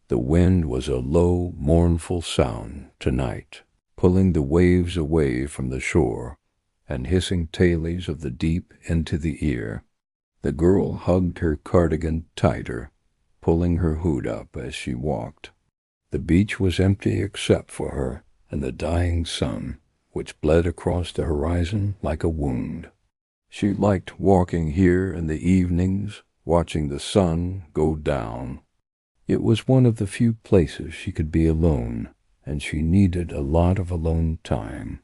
The wind was a low, mournful sound tonight, pulling the waves away from the shore and hissing tales of the deep into the ear. The girl hugged her cardigan tighter, pulling her hood up as she walked. The beach was empty except for her and the dying sun, which bled across the horizon like a wound. She liked walking here in the evenings, watching the sun go down. It was one of the few places she could be alone, and she needed a lot of alone time.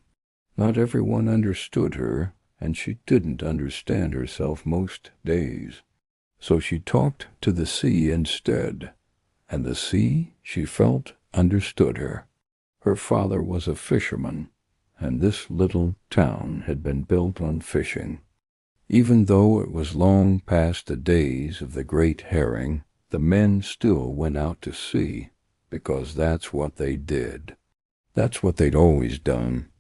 Not everyone understood her, and she didn't understand herself most days. So she talked to the sea instead, and the sea, she felt, understood her. Her father was a fisherman, and this little town had been built on fishing. Even though it was long past the days of the great herring, the men still went out to sea, because that's what they did. That's what they'd always done.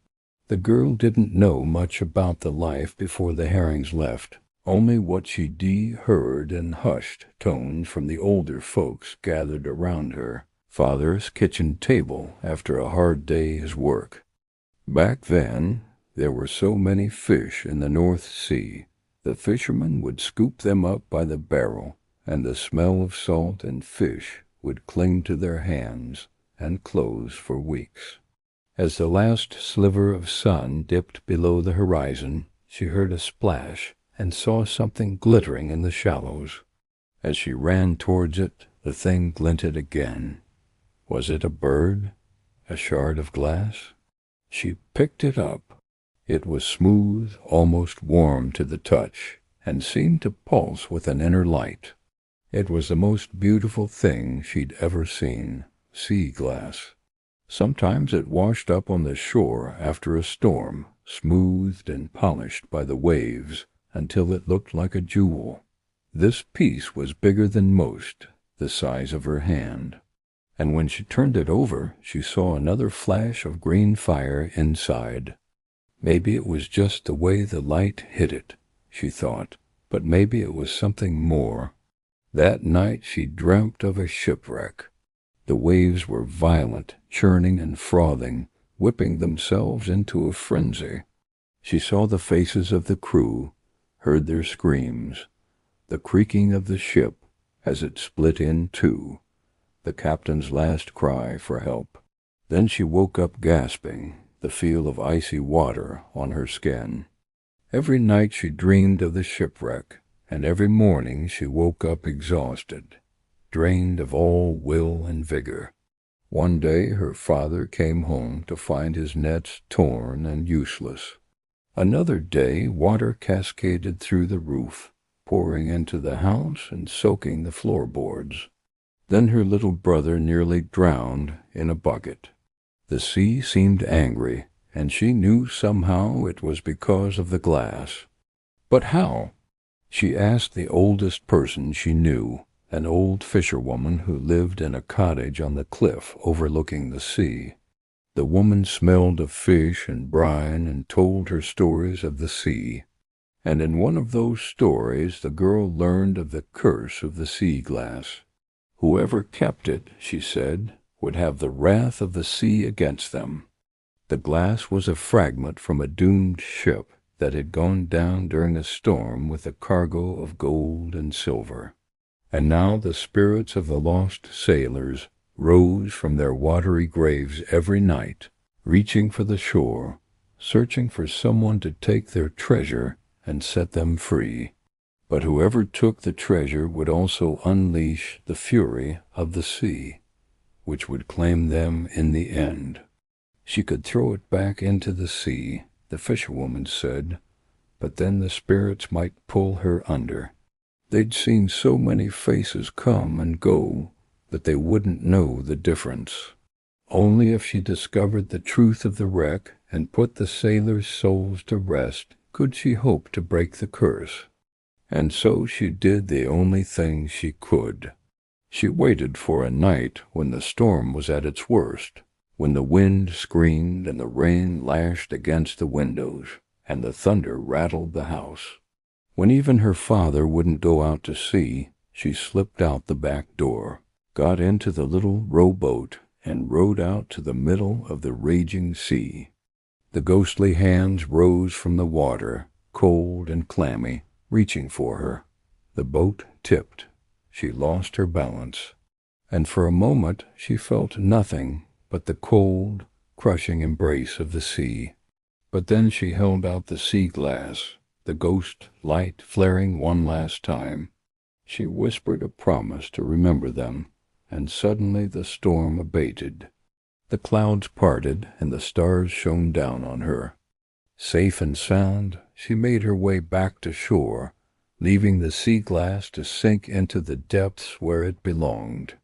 The girl didn't know much about the life before the herrings left, only what she'd heard in hushed tones from the older folks gathered around her father's kitchen table after a hard day's work. Back then, there were so many fish in the North Sea, the fishermen would scoop them up by the barrel, and the smell of salt and fish would cling to their hands and clothes for weeks. As the last sliver of sun dipped below the horizon, she heard a splash and saw something glittering in the shallows. As she ran towards it, the thing glinted again. Was it a bird? A shard of glass? She picked it up. It was smooth, almost warm to the touch, and seemed to pulse with an inner light. It was the most beautiful thing she'd ever seen, sea glass. Sometimes it washed up on the shore after a storm, smoothed and polished by the waves, until it looked like a jewel. This piece was bigger than most, the size of her hand. And when she turned it over, she saw another flash of green fire inside. Maybe it was just the way the light hit it, she thought, but maybe it was something more. That night she dreamt of a shipwreck. The waves were violent, churning and frothing, whipping themselves into a frenzy. She saw the faces of the crew, heard their screams, the creaking of the ship as it split in two, the captain's last cry for help. Then she woke up gasping, the feel of icy water on her skin. Every night she dreamed of the shipwreck, and every morning she woke up exhausted, drained of all will and vigor. One day her father came home to find his nets torn and useless. Another day water cascaded through the roof, pouring into the house and soaking the floorboards. Then her little brother nearly drowned in a bucket. The sea seemed angry, and she knew somehow it was because of the glass. But how? She asked the oldest person she knew, an old fisherwoman who lived in a cottage on the cliff overlooking the sea. The woman smelled of fish and brine and told her stories of the sea. And in one of those stories the girl learned of the curse of the sea glass. Whoever kept it, she said, would have the wrath of the sea against them. The glass was a fragment from a doomed ship that had gone down during a storm with a cargo of gold and silver. And now the spirits of the lost sailors rose from their watery graves every night, reaching for the shore, searching for someone to take their treasure and set them free. But whoever took the treasure would also unleash the fury of the sea, which would claim them in the end. She could throw it back into the sea, the fisherwoman said, but then the spirits might pull her under. They'd seen so many faces come and go that they wouldn't know the difference. Only if she discovered the truth of the wreck and put the sailors' souls to rest could she hope to break the curse. And so she did the only thing she could. She waited for a night when the storm was at its worst, when the wind screamed and the rain lashed against the windows, and the thunder rattled the house. When even her father wouldn't go out to sea, she slipped out the back door. got into the little rowboat, and rowed out to the middle of the raging sea. The ghostly hands rose from the water, cold and clammy, reaching for her. The boat tipped. She lost her balance, and for a moment she felt nothing but the cold, crushing embrace of the sea. But then she held out the sea glass, the ghost light flaring one last time. She whispered a promise to remember them, and suddenly the storm abated. The clouds parted, and the stars shone down on her. Safe and sound, she made her way back to shore, leaving the sea glass to sink into the depths where it belonged.